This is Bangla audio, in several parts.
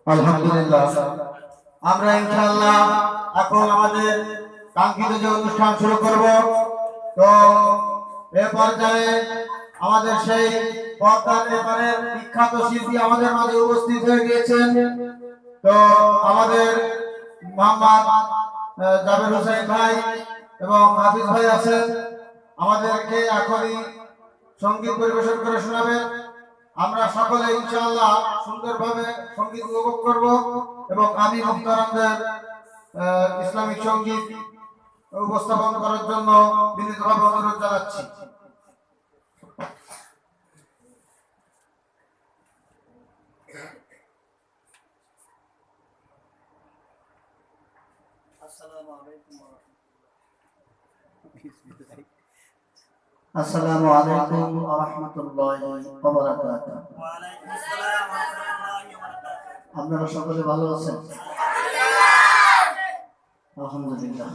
আলহামদুলিল্লাহ, আমরা ইনশাআল্লাহ এখন আমাদের কাঙ্ক্ষিত যে অনুষ্ঠান শুরু করব। তো এ পর্যায়ে আমাদের সেই পর্দার এপারের বিখ্যাত শিল্পী আমাদের মাঝে উপস্থিত হয়ে গিয়েছেন। তো আমাদের মোহাম্মদ জাবের হোসেন ভাই এবং হাফিজ ভাই আছেন, আমাদেরকে এখনই সঙ্গীত পরিবেশন করে শোনাবেন। আমরা সকলে ইনশাআল্লাহ সুন্দরভাবে সঙ্গীত উপভোগ করব এবং আমি মুক্তারামদের ইসলামিক সঙ্গীত উপস্থাপন করার জন্য বিনীতভাবে অনুরোধ জানাচ্ছি। আসসালামু আলাইকুম ওয়া রাহমাতুল্লাহি ওয়া বারাকাতুহু। ওয়া আলাইকুম আসসালাম ওয়া রাহমাতুল্লাহি ওয়া বারাকাতুহু। আপনারা সকলে ভালো আছেন? আলহামদুলিল্লাহ।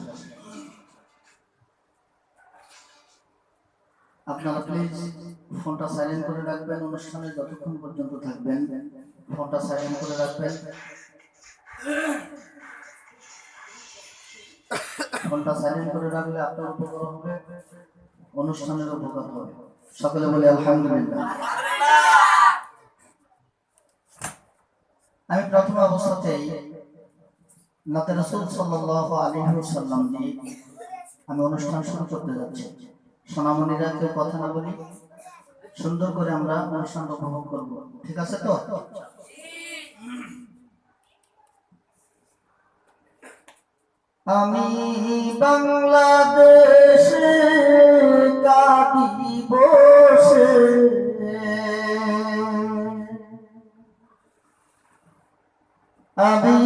আপনারা প্লিজ ফোনটা সাইলেন্ট করে রাখবেন, অনুষ্ঠানে যতক্ষণ পর্যন্ত থাকবেন ফোনটা সাইলেন্ট করে রাখবেন। ফোনটা সাইলেন্ট করে রাখলে আপনার উপকার হবে, অনুষ্ঠানের উপকার হবে। সকলে বলে আলহামদুলিল্লাহ। আমি প্রথম অবস্থাতেই নাতে রাসূল সাল্লাল্লাহু আলাইহি ওয়াসাল্লাম দিয়ে আমি অনুষ্ঠান শুরু করতে যাচ্ছি। সোনামণিরা কেউ কথা না বলি, সুন্দর করে আমরা অনুষ্ঠান উপভোগ করব, ঠিক আছে তো? আমি বাংলাদেশে কাঁদি বসে, আমি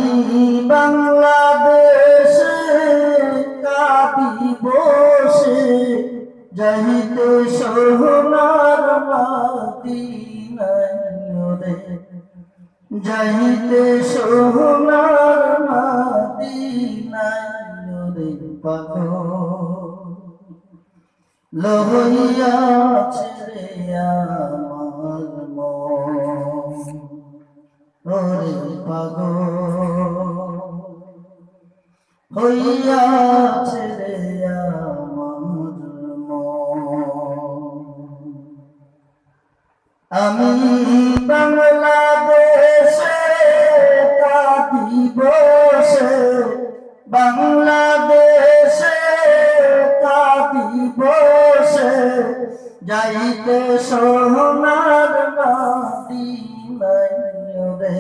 বাংলাদেশে কাঁদি বসে, যাইতে সোনার মদিনায় রে, যাইতে সোনার মদিনায় রে পাগল লহইয়াছে রে আমার মন, ওরে পাগল হইয়াছে রে আমার মন। আমি বাংলাদেশে কাঁদি বসে, বাংলাদেশে কাঁদি বসে, যাইতে সোনার মদিনায় রে,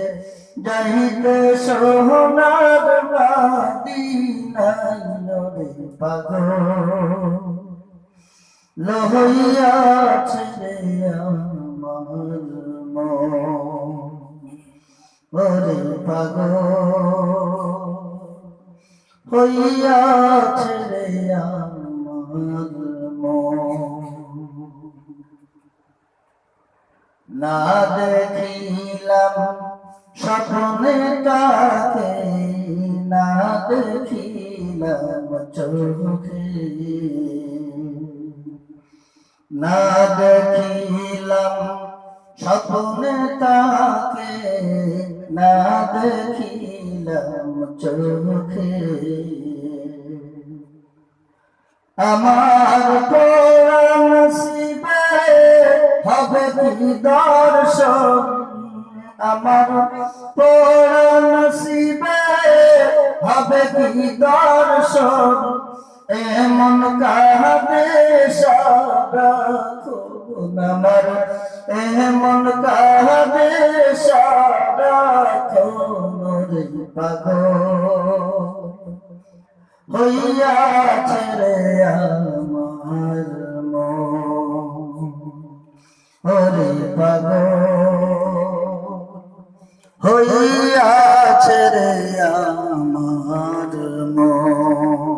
যাইতে সোনার মদিনায় রে পাগল লহইয়াছে রে আমার মন, ওরে পাগল হইয়াছে রে আমার মন। না দেখিলাম স্বপ্নে তাকে, না দেখিলাম চোখে, না দেখিলাম স্বপ্নে তাকে, না দেখিলাম চোখে। আমার পোড়া নসিবে হবে কি দর্শন, আমার পোড়া নসিবে হবে কি দর্শন, এমন কাঁদে সারাক্ষণ আমার, এমন কাঁদে সারাক্ষণ রে পাগল হইয়াছে রে আমার মন, ওরে পাগল হইয়াছে রে আমার মন।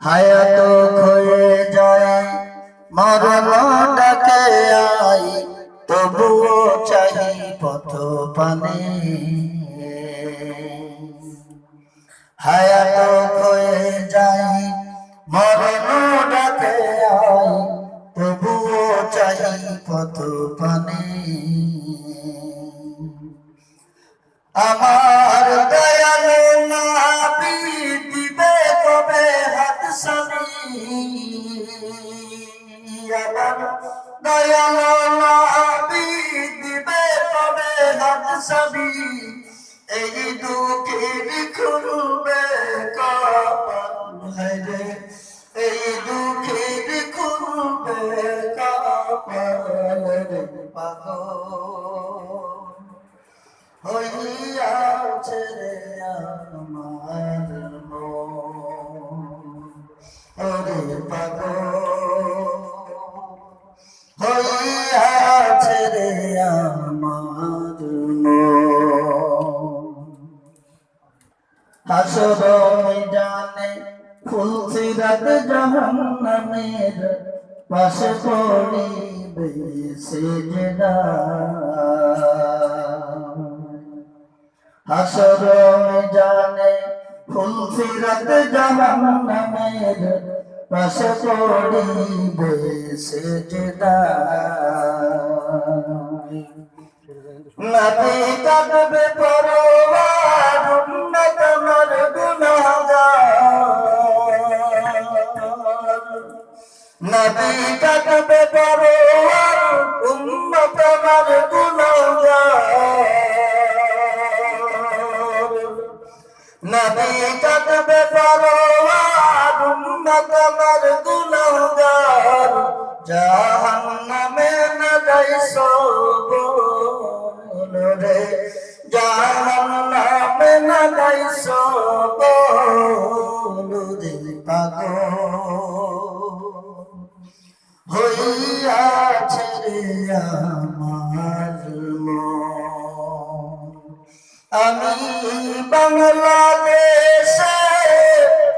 হায়াত ক্ষয়ে যায় মরণ ডাকে আই, তবুও চাহি পথ পানে, হায়াত ক্ষয়ে যায় মরণ ডাকে আই, তবুও চাহি পথ পানে। আমার দয়ালু নবী দিবে কবে হাত সাবি, আমার দয়ালু নবী দিবে কবে হাত সাবি, এই দুঃখের খুলবে কপাল হায়রে, এই দুঃখের খুলবে কপাল রে পাগল হইয়াছে রে আমার মন, ওরে পাগল হইয়াছে রে আমার মন। হাসর ময়দানে ফুলসিরাত জাহান্নামের পাশে পড়িবে সিজদা, হাসর ময়দানে ফুলসিরাত জাহান্নামের পাশে পড়িবে সিজদা, নবী কাঁদবে পরওয়ার উম্মত আমার গুনাহগার, নবী কাঁদবে পরওয়ার উম্মত আমার গুনাহগার, নবী কাঁদবে পরওয়ার উম্মত আমার গুনাহগার, জাহান্নামে না যাইছো রে, জাহান্নামে না যাইছো রে পাগল হইয়াছে রে আমার মন। আমি বাংলাদেশে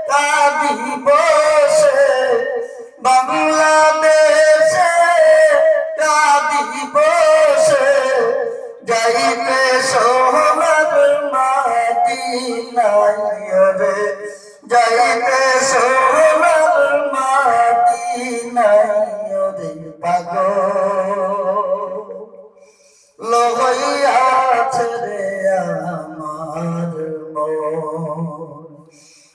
কাঁদি বসে, বাংলাদেশে কাঁদি বসে, যাইতে সোনার মদিনায় রে, যাইতে সোনার মদিনায় রে পাগল হইয়াছে রে আমার মন,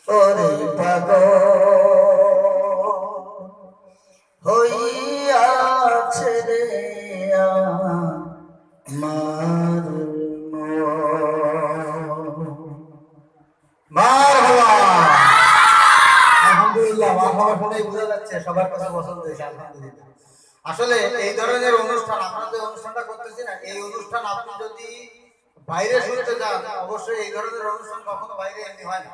ওরে পাগল হইয়াছে রে আমার মারহাবা। আলহামদুলিল্লাহ, মারহাবা শুনেই বোঝা যাচ্ছে সবার কথা পছন্দ হয়েছে, আলহামদুলিল্লাহ। আসলে এই ধরনের অনুষ্ঠান, আমরা যে অনুষ্ঠানটা করতেছি না, এই অনুষ্ঠান আপনি যদি বাইরে শুনতে যান, অবশ্যই এই ধরনের অনুষ্ঠান কখনো বাইরে এমনি হয় না,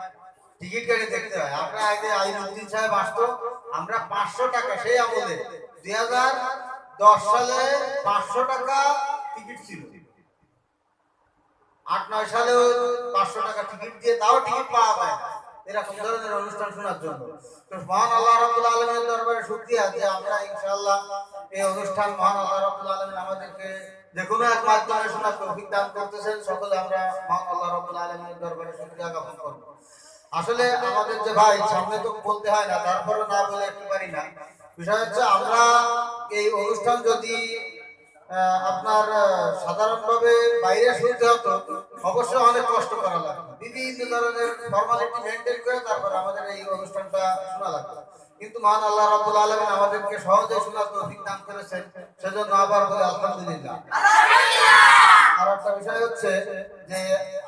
টিকিট কেটে দেখতে হয়। আমরা আগে আইনুদ্দিন সাহেব আসতো, আমরা 500 টাকা, সেই আমলে 2010 সালে 500 টাকা টিকিট ছিল, 8-9 সালেও 500 টাকা টিকিট দিয়ে, তাও টিকিট পাওয়া যায় না এরকম ধরনের অনুষ্ঠান শোনার জন্য। তো মহান আল্লাহ রাব্বুল আলামিনের দরবারে শুকরিয়া যে আমরা ইনশাআল্লাহ এই অনুষ্ঠান মহান আল্লাহ রাব্বুল আলামিন আমাদেরকে যে কোনো এক মাধ্যমে শোনার তৌফিক দান করতেছেন। সকলে আমরা মহান আল্লাহ রাব্বুল আলামিনের দরবারে শুকরিয়া জ্ঞাপন করব। আসলে আমাদের যে ভাই, সামনে তো বলতে হয় না, তারপরে না বলে একটু পারি না। বিষয় হচ্ছে আমরা এই অনুষ্ঠান যদি আপনার সাধারণভাবে বাইরে শুনতে হতো, অবশ্যই অনেক কষ্ট করা লাগতো, বিভিন্ন ধরনের ফর্মালিটি মেনটেন করে তারপর আমাদের এই অনুষ্ঠানটা শোনা লাগতো। কিন্তু মহান আল্লাহ রাব্বুল আলামিন আমাদেরকে সহজে শোনার তৌফিক দান করেছেন, সেজন্য আবার বলে আলহামদুলিল্লাহ। আর একটা বিষয় হচ্ছে যে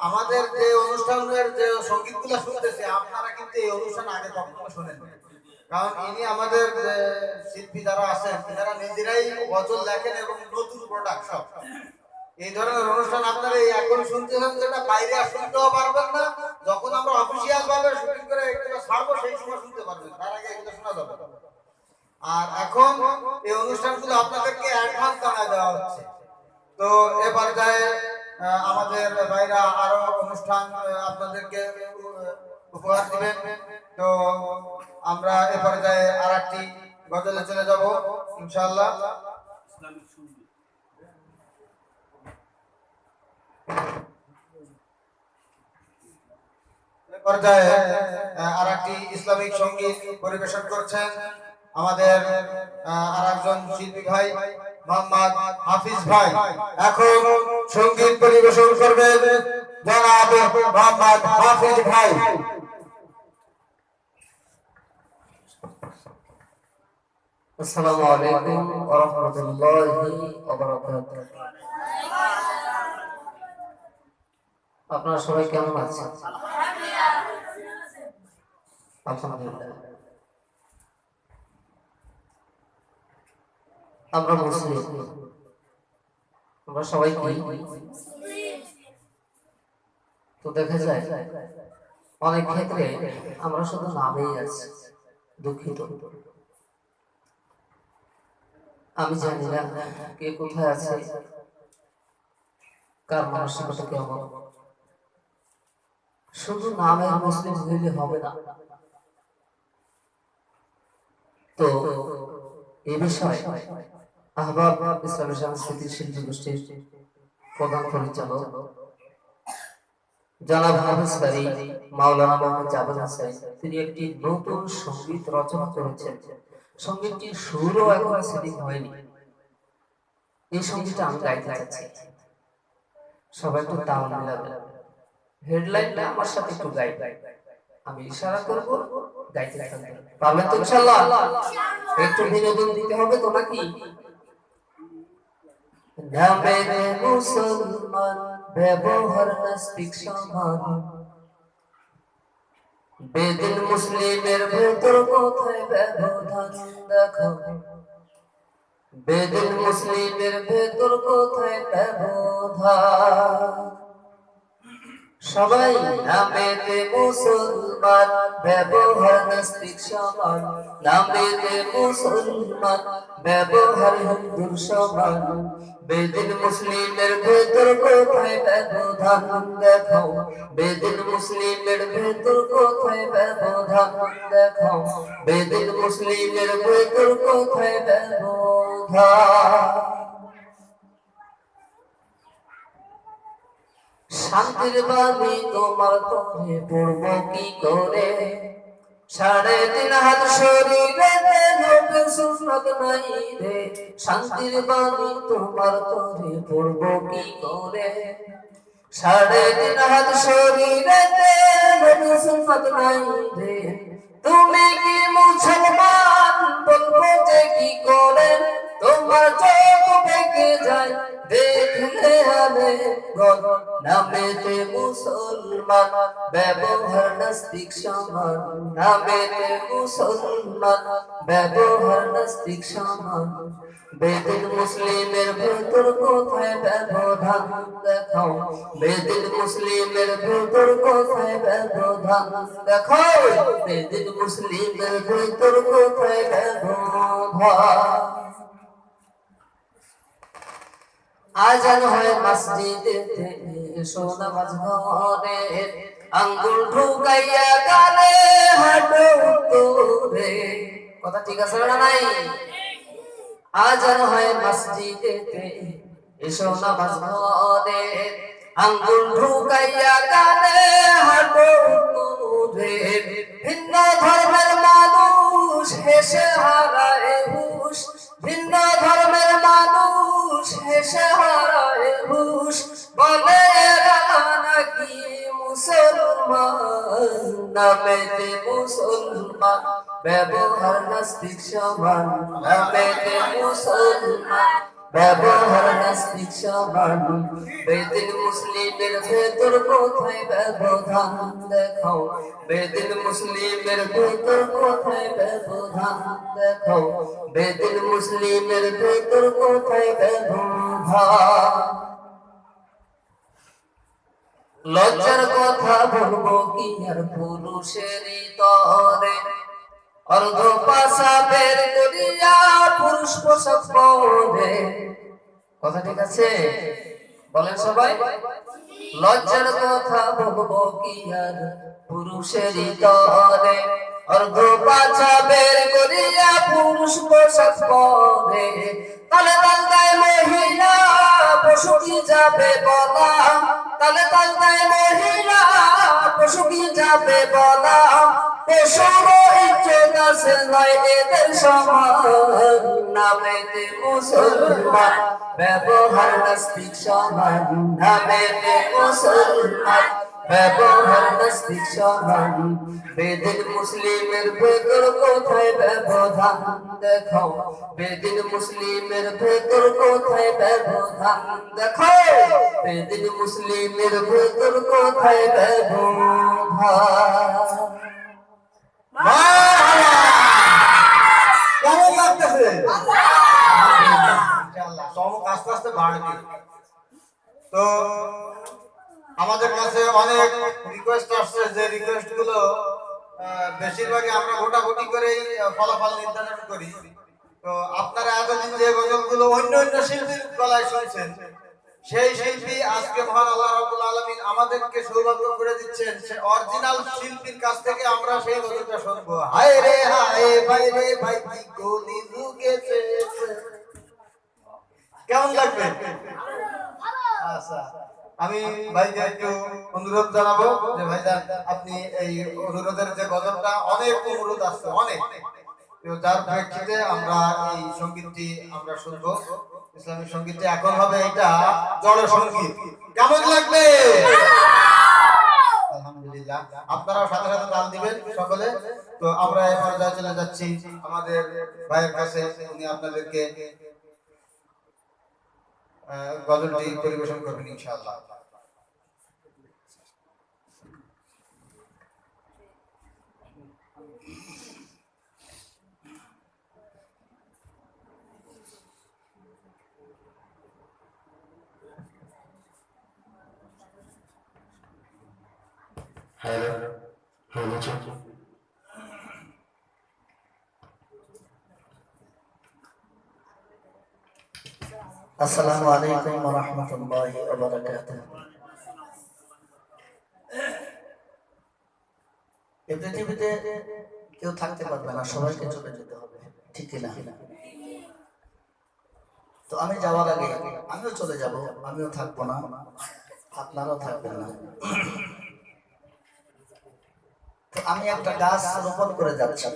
আমাদের যে অনুষ্ঠানের যে সঙ্গীতগুলো শুনতেছে, আপনারা কিন্তু এই অনুষ্ঠান আগে কখনো শোনেন, কারণ ইনি আমাদের শিল্পী যারা আছেন, যারা নিজেরাই গজল লেখেন এবং নতুন প্রোডাক্ট সব। এই ধরনের অনুষ্ঠান আপনারা এই এখন শুনতেছেন, যেটা বাইরে আর শুনতেও পারবেন না, যখন আমরা অফিসিয়াল ভাবে শুটিং করে এগুলো ছাড়বো সেই সময় শুনতে পারবেন, তার আগে এগুলো শোনা যাবে। আর এখন এই অনুষ্ঠানগুলো আপনাদেরকে অ্যাডভান্স জানায় দেওয়া হচ্ছে। তো এ পর্যায়ে আমাদের ভাইরা আরো অনুষ্ঠান আপনাদেরকে উপহার দিবেন। তো আমরা এ পর্যায়ে আর একটি গজলে চলে যাব ইনশাআল্লাহ। এ পর্যায়ে আর একটি ইসলামিক সঙ্গীত পরিবেশন করছেন আমাদের আরেকজন শিল্পী ভাই মোহাম্মদ হাফিজ ভাই এখন সঙ্গীত পরিবেশন করবেন জনাব মোহাম্মদ হাফিজ ভাই। আসসালামু আলাইকুম ওয়া রাহমাতুল্লাহি ওয়া বারাকাতুহু। আপনারা সবাই কেমন আছেন? আলহামদুলিল্লাহ। আমরা মুসলিম, আমরা সবাই কি? তো দেখা যায় অনেক ক্ষেত্রে আমরা শুধু নামেই আছি, দুঃখিত। আমি জানি না কে কোথায় আছে, কার মানসিকতা কেমন। শুধু নামে মুসলিম হইলে হবে না। তো এই বিষয়ে আহবাব ইসলামী সাংস্কৃতিক শিল্পী গোষ্ঠীর প্রধান পরিচালক জনাব হাফিজ কারি মাওলানা মোহাম্মদ জাবেদ হাসান, তিনি একটি নতুন সঙ্গীত রচনা করেছেন। সঙ্গীতটির সুরও এখন সেটিং হয়নি। এই সঙ্গীতটা আমি গাইতে চাচ্ছি, সবাই একটু তাল মিলাবেন। হেডলাইনটা আমার সাথে একটু গাইবেন, আমি ইশারা করব, গাইতে থাকবেন। পারবেন তো ইনশাআল্লাহ? একটু বিনোদন দিতে হবে তো নাকি? নামে মুসলমান ব্যবহার নাস্তিক সমান, বেদিন মুসলিমের ভেতর কোথায় ব্যবধান দেখো, বেদিন মুসলিমের ভেতর কোথায় ব্যবধান। সবাই নামেতে মুসলমান ব্যবহার নাস্তিক সমান, নামেতে মুসলমান ব্যবহার হিন্দুর সমান, বেদিন মুসলিমের ভেতর কোথায় ব্যবধান দেখো, বেদিন মুসলিমের ভেতর কোথায় ব্যবধান দেখো, বেদিন মুসলিমের ভেতর কোথায় ব্যবধান। শান্তির বাণী তোমার পথে পড়ব কি করে, 3.5 হাত শরীরেতে নবীর সুন্নাত নাই রে, শান্তির বাণী তোমার পথে পড়ব কি করে, 3.5 হাত শরীরেতে নবীর সুন্নাত নাই রে, তুমি কি মুসলমান বলবো যে কি করে, তোমার চোখ বেঁকে যায় দেখলে আলে গল, নামেতে মুসলমান ব্যবহার নাস্তিক সমান, নামেতে মুসলমান ব্যবহার নাস্তিক সমান, বেদিন মুসলিমের ভেতর কোথায় ব্যবধান দেখাও, বেদিন মুসলিমের ভেতর কোথায় ব্যবধান দেখাও, বেদিন মুসলিমের ভেতর কোথায় ব্যবধান। আজান হয় মসজিদেতে এসো নামাজ ঘরে, আঙ্গুল ঢুকাইয়া গালে হাঁটো উত্তরে। কথা ঠিক আছে না নাই? আজান হয় মসজিদেতে এসো নামাজ ঘরে, আঙ্গুল ঢুকাইয়া গালে হাঁটো উত্তরে। ভিন্ন ধর্মের মানুষ হেসে হারায় হুশ, ভিন্ন ধর্মের মানুষ হেসে হারায় হুশ, বলে এরা নাকি মুসলমান, নামেতে মুসলমান ব্যবহার নাস্তিক সমান, নামেতে মুসলমান ব্যবহার নাস্তিক সমান, বেদিন মুসলিমের ভেতর কোথায় ব্যবধান দেখাও, বেদিন মুসলিমের ভেতর কোথায় ব্যবধান দেখাও, বেদিন মুসলিমের ভেতর কোথায় ব্যবধান। লজ্জার কথা বলবো কি আর পুরুষেরই তরে, অর্ধ পাশা বের করিয়া পুরুষ পোশাক পরে। কথা ঠিক আছে? বলেন সবাই। লজ্জার কথা বলবো কি আর পুরুষেরই তরে, অর্ধ পাশা বের করিয়া পুরুষ পোশাক পরে। তালে তাল গায়ে মহিলা পশু কি যাবে বলা, তালে তাল গায়ে মহিলা পশু কি যাবে বলা, পশুরও ইজ্জত আছে নয় এদের সমান, নামেতে মুসলমান ব্যবহার নাস্তিক সমান, নামেতে মুসলমান ব্যবহার নাস্তিক সমান। বেদিন মুসলিমের ভেতর কোথায় ব্যবধান দেখো, বেদিন মুসলিমের ভেতর কোথায় ব্যবধান দেখো, বেদিন মুসলিমের ভেতর কোথায় ব্যবধান। কেমন লাগতেছে? ইনশাআল্লাহ চমক আস্তে আস্তে বাড়বে। তো আমাদের কাছে অনেক রিকোয়েস্ট আসছে, যে রিকোয়েস্ট গুলো বেশিরভাগই আমরা ভোটাভুটি করেই ফলাফল নির্ধারণ করি। তো আপনারা এতদিন যে গজলগুলো অন্য অন্য শিল্পীর গলায় শুনছেন, সেই শিল্পী আজকে মহান আল্লাহ রাব্বুল আলামিন আমাদেরকে সৌভাগ্য করে দিচ্ছেন, সে অরিজিনাল শিল্পীর কাছ থেকে আমরা সেই গজলটা শুনবো। হায় রে হায় ভাই রে ভাই কি গলি ঢুকেছে। কেমন লাগবে? আচ্ছা, আমি ভাইকে একটু অনুরোধ জানাবো যে ভাইজান আপনি এই অনুরোধের যে গজলটা, অনেক অনুরোধ আসছে অনেক, যার প্রেক্ষিতে আমরা এই সঙ্গীতটি আমরা শুনবো। ইসলামিক সঙ্গীতটি এখন হবে এটা জড় সঙ্গীত। কেমন লাগবে? আলহামদুলিল্লাহ, আপনারাও সাথে সাথে তাল দিবেন সকলে। তো আমরা এই পর্যায়ে চলে যাচ্ছি আমাদের ভাইয়ের কাছে, উনি আপনাদেরকে গজলটি পরিবেশন করবেন ইনশাআল্লাহ। হ্যালো হ্যালো আসসালামু আলাইকুম ওয়া রাহমাতুল্লাহি ওয়া বারাকাতুহু। এই পৃথিবীতে কেউ থাকতে পারবে না, সবাইকে চলে যেতে হবে, ঠিক কি না? তো আমি যাওয়ার আগে আমিও চলে যাব, আমিও থাকবো না, আপনারাও থাকবেন না। তো আমি একটা গাছ রোপণ করে যাচ্ছি,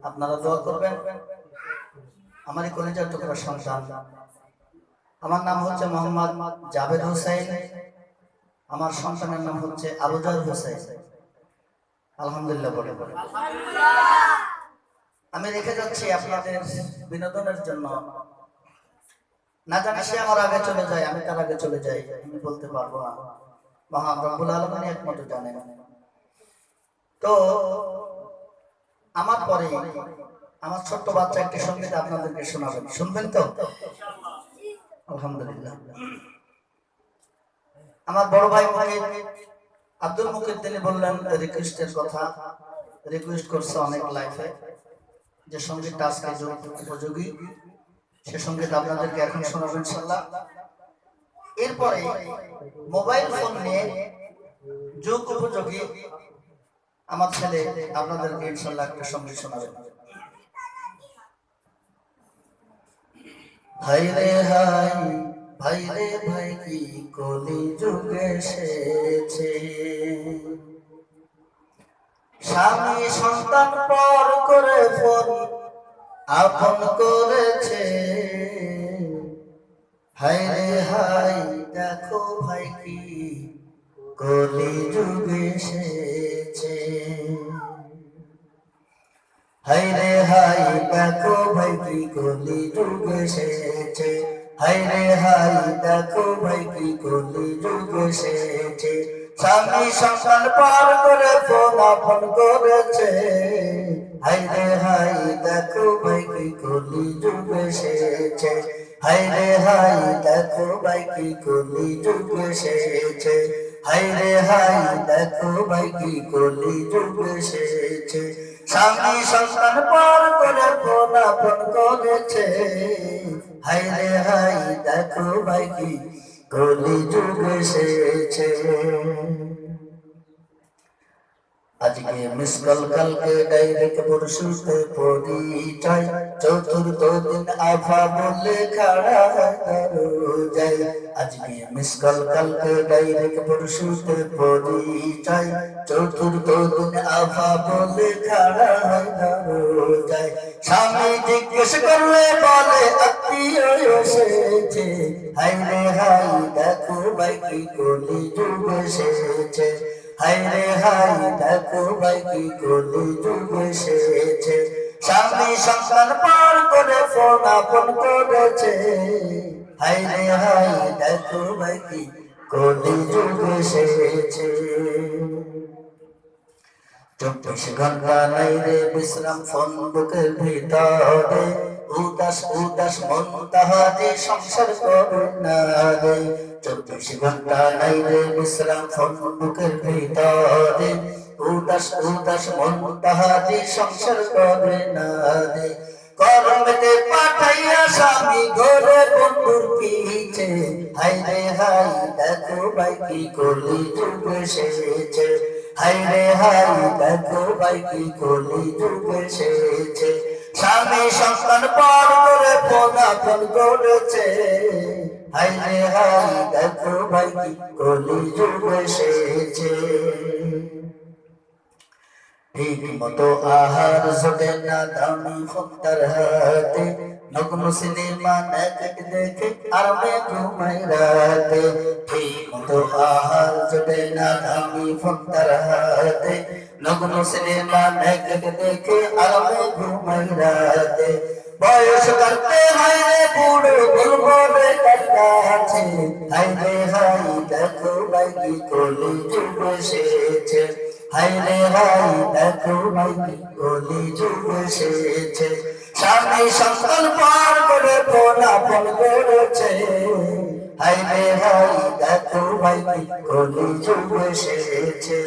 আপনারা দোয়া করবেন। আমারই কলেজের টুকরা সন্তান, আমার নাম হচ্ছে মোহাম্মদ জাভেদ হোসেন, আমার সন্তানের নাম হচ্ছে আবুজার হোসেন। আলহামদুলিল্লাহ বলে বলে আমি রেখে যাচ্ছি আপনাদের বিনোদনের জন্য। না জানি সে আমার আগে চলে যায়, আমি তার আগে চলে যাই, আমি বলতে পারবো না, মহান রব্বুল আলামিন একমাত্র জানেন। তো আমার পরে আমার ছোট্ট বাচ্চা একটি সঙ্গীত আপনাদেরকে শোনাবেন, শুনবেন তো? আলহামদুলিল্লাহ। আমার বড় ভাই আব্দুল মুকিদ তিনি বললেন রিকোয়েস্টের কথা, রিকোয়েস্ট করছে অনেক লাইফে, যে সঙ্গীতটা আজকে উপযোগী সে সঙ্গীত আপনাদেরকে এখন শোনাবেন ইনশাআল্লাহ। এরপরে মোবাইল ফোন নিয়ে যুগ উপযোগী আমার ছেলে আপনাদেরকে ইনশাআল্লাহ একটা সঙ্গীত শোনাবেন। হাই রে হাই ভাই রে ভাই কি কলি যুগে এসেছে, স্বামী সন্তান পর করে ফোন আপন করেছে। হাই রে হাই দেখো ভাই কি কলি যুগে এসেছে। হাই রে হাই দেখো ভাই কি কলি যুগে এসেছে। হাই রে হাই দেখো ভাই কি কলি যুগে এসেছে। স্বামী সন্তান পার করে ফোন আপন করেছে। হাই রে হাই দেখো ভাই কি কলি যুগে এসেছে। হাই রে হাই দেখো ভাই কি কলি যুগে এসেছে। হাই রে হাই দেখো ভাই কি কলি যুগে এসেছে। স্বামী সন্তান পার করে ফোন আপন করেছে। হাই রে হাই দেখো ভাই কি কলি যুগ এসেছে। আজকে মিসকল কালকে ডাইরেক্ট পরশুতে পরিচয়। চতুর্থ দিন আভা বলে খাড়া দরজায়। আজকে মিস কল কালকে ডাইরেক্ট পরশুতে পরিচয়, চতুর্থ দিন আভা বলে খাড়া হয় না রোজায়। স্বামী জিজ্ঞেস করলে বলে আত্মীয় এসেছে, হাই রে হাই দেখো ভাই কি কলি যুগ এসেছে, হাই রে হাই দেখো ভাই কি কলি যুগ এসেছে। স্বামী সন্তান পার করে ফোন আপন করেছে, হাই রে হাই দেখো ভাই কি কলি যুগ এসেছে। 24 ঘন্টা নাই রে বিশ্রাম ফোন বুকের ভিতরে, উদাস উদাস মন তাহারে সংসার করে না রে। 24 ঘন্টা নাই রে বিশ্রাম ফোন বুকের ভিতরে, উদাস উদাস মন তাহারে সংসার করে না রে। কর্মেতে পাঠাইয়া স্বামী ঘরে বন্ধুর পিছে, হাই রে হাই দেখো ভাই কি কলি যুগ এসেছে, হাই রে হাই দেখো ভাই কি কলি যুগ এসেছে। স্বামী সন্তান পার করে ফোন আপন করেছে, হাই রে হাই দেখো ভাই কি কলি যুগ এসেছে। ঠিক মতো আহার জোটে না দামি ফোনটার হাতে, নগ্ন সিনেমা নাটক দেখে আর মে ঘুমাই রাতে। ঠিক মতো আহার জোটে না দামি ফোনটার হাতে, নগ্ন সিনেমা নাটক দেখে আর মে ঘুমাই রাতে। বয়স করতে হয় রে বুড়ো বলবো রে কাছে, হাই রে হাই দেখো ভাই কি কলি যুগ এসেছে, হাই রে হাই দেখো ভাই কি কলি যুগ এসেছে। স্বামী সন্তান পার করে ফোন আপন করেছে, হাই রে হাই দেখো ভাই কি কলি যুগ এসেছে।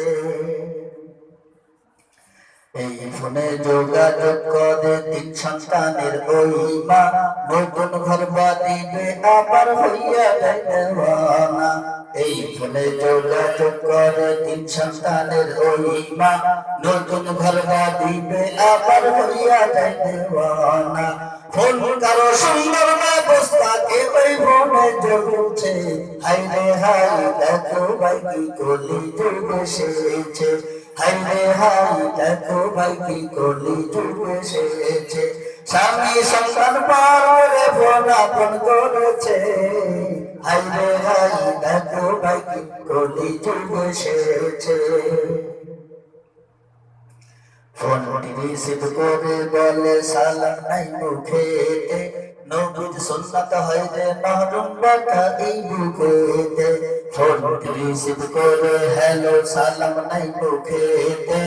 এই ফোনে যোগাযোগ করে 3 সন্তানের ওই মা, নতুন ঘর বাঁধিবে আবার হইয়া যায় দেওয়ানা। এই ফোনে যোগাযোগ করে 3 সন্তানের ওই মা, নতুন ঘর বাঁধিবে আবার হইয়া যায় দেওয়ানা। ফোন কারো সুন্দর ব্যবস্থাকে ওই ফোনে জগছে, হাই রে হাই দেখো ভাই কি কলি যুগ এসেছে, হাই রে হাই দেখো ভাই কি কলি যুগ এসেছে। স্বামী সন্তান পার করে ফোন আপন করেছে, হাই রে হাই দেখো ভাই কি কলি যুগ এসেছে। ফোন রিসিভ করে বলে সালাম নাই মুখেতে, নবীর সুন্নাত হয় রে মাহরুম বাটা এই বুকেতে। ফোন রিসিভ করে হ্যালো সালাম নাই মুখেতে,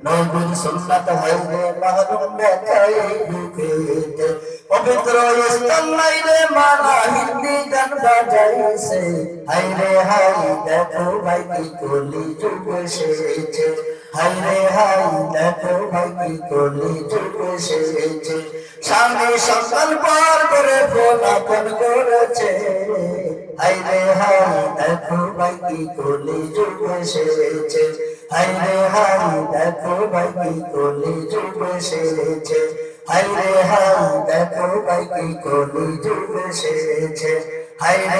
নবীর সুন্নাত হয় রে মাহরুম বাটা এই বুকেতে। পবিত্র স্থল নাই রে মানা হিন্দি গান বাজাইছে, হাই রে হাই দেখো ভাই কি কলি যুগ এসেছে, হাই রে হাই দেখো ভাই কি কলি যুগ এসেছে। স্বামী সন্তান পার করে ফোন আপন করেছে, হাই রে হাই দেখো ভাই কি কলি যুগ এসেছে, হাই রে হাই দেখো ভাই কি কলি যুগ এসেছে, হাই রে হাই দেখো ভাই কি কলি যুগ এসেছে, হাই রে